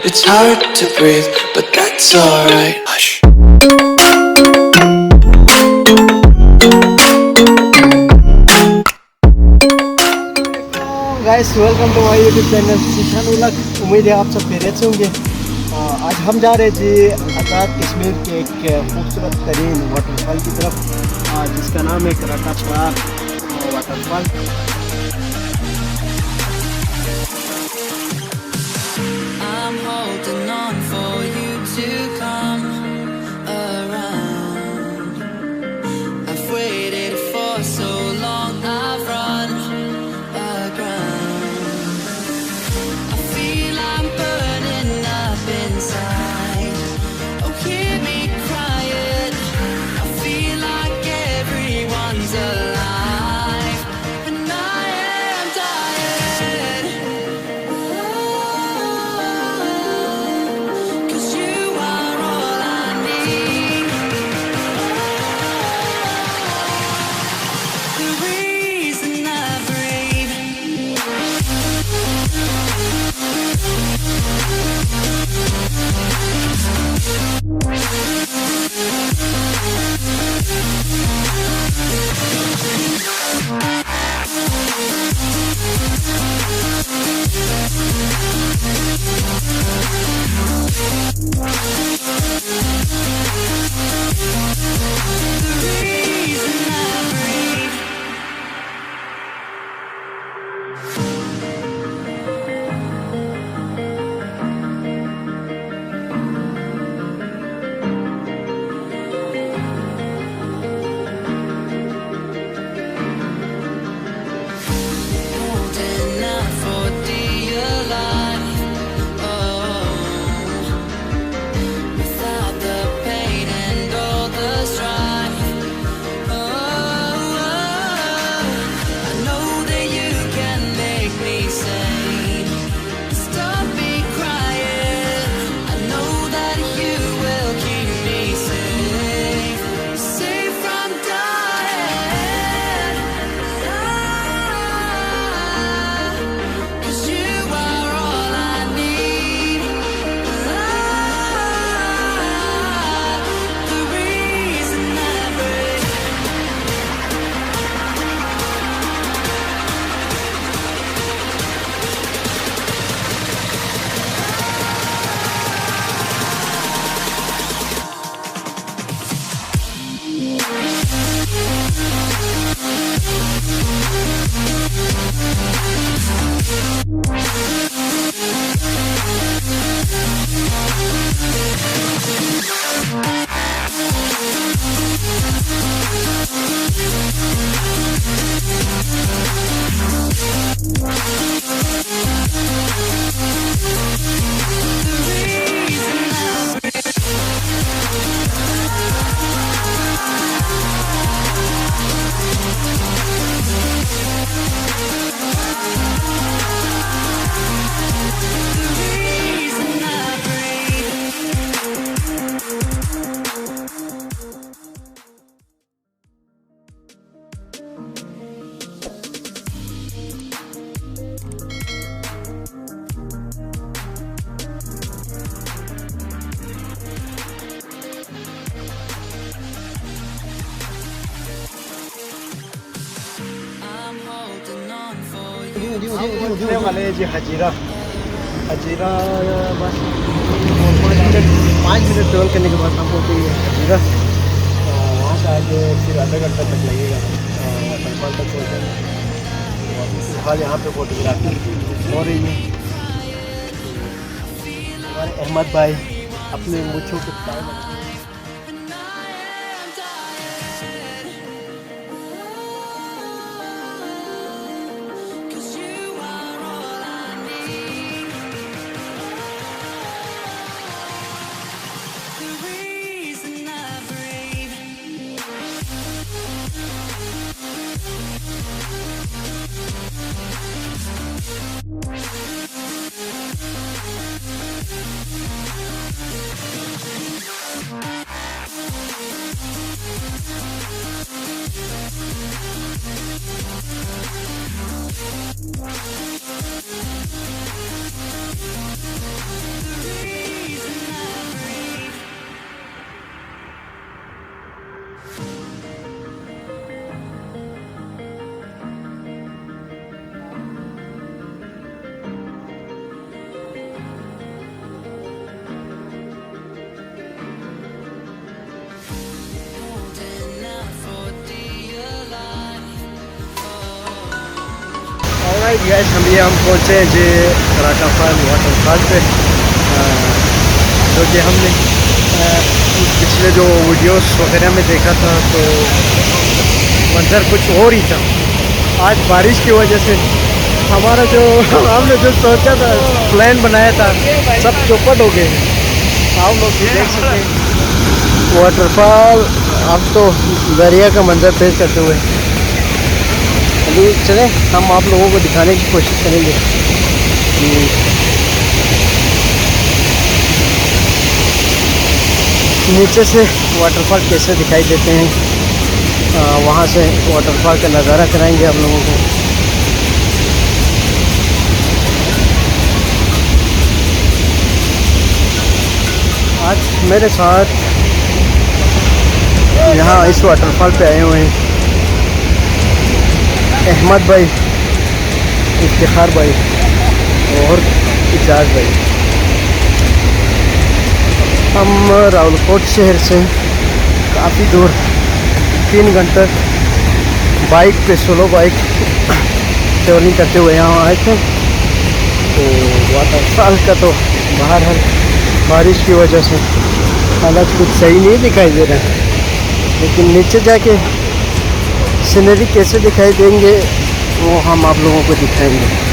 It's hard to breathe, but that's alright. Hush. Guys welcome to my YouTube channel Cshan। उम्मीद है आप सब खैरियत से होंगे। आज हम जा रहे जी आज़ाद कश्मीर के एक खूबसूरत तरीन वाटरफॉल की तरफ, जिसका नाम है गारता waterfall. I'm holding on for you to come around. I've waited for so long, I've run aground. I feel I'm burning up inside. Oh, hear me crying. I feel like everyone's alive, and I am dying. 'Cause you are all I need. The reason I breathe. Holding out for dear life, oh, without the pain and all the strife, oh, I know that you can make me sane. Stop me crying. I know that you will keep me safe, safe from dying. 'Cause you are all I need. The reason I breathe. I'm holding on for you. हम पहुंचने वाले हैं जी हजीरा। हजीरा बस 5 minute travel करने के बाद हम पहुंचेंगे हजीरा। वहाँ से आगे फिर आधा घंटा तक लगेगा वाटरफॉल तक पहुँचने। फिलहाल यहाँ पे फोटोग्राफी हो रही है। हमारे अहमद भाई अपने मूँछों के time Cause you are all I need. The reason I breathe. Gas हम पहुँचे हैं जी वाटरफॉल पे, जो कि हमने पिछले जो वीडियोस वगैरह में देखा था तो मंजर कुछ और ही था। आज बारिश की वजह से हमारा जो हमने जो सोचा था, प्लान बनाया था, सब चौपट हो गए। आप लोग भी देख सकते हैं वाटरफॉल। अब तो दरिया का मंजर पेश करते हुए अभी चले हम आप लोगों को दिखाने की कोशिश करेंगे। नीचे से वाटरफॉल कैसे दिखाई देते हैं, वहाँ से वाटरफॉल का नज़ारा कराएंगे आप लोगों को। आज मेरे साथ यहाँ इस वाटरफॉल पे आए हुए हैं अहमद भाई, इफ्तिखार भाई और इजाज भाई। हम रावलकोट शहर से काफ़ी दूर 3 घंटे बाइक पे सोलो बाइक ट्रैवलिंग करते हुए यहाँ आए थे। तो वाटरफॉल का तो बाहर है, बारिश की वजह से हालात कुछ सही नहीं दिखाई दे रहा है, लेकिन नीचे जाके सीनरी कैसे दिखाई देंगे वो हम आप लोगों को दिखाएंगे।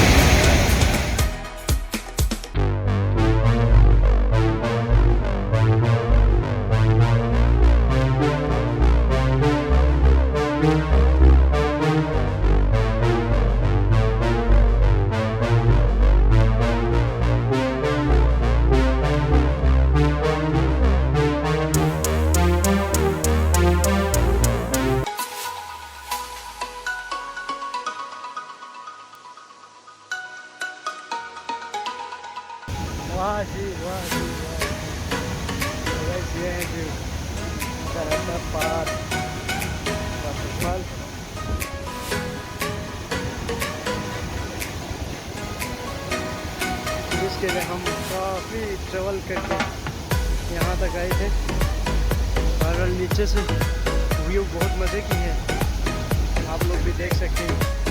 वाह जी वाह जी वाह, ये है जी गराता पार वाटरफॉल। जिसके लिए हम काफ़ी ट्रेवल करके यहाँ तक आए थे। बहरहाल नीचे से व्यू बहुत मज़े की है, आप लोग भी देख सकते हैं।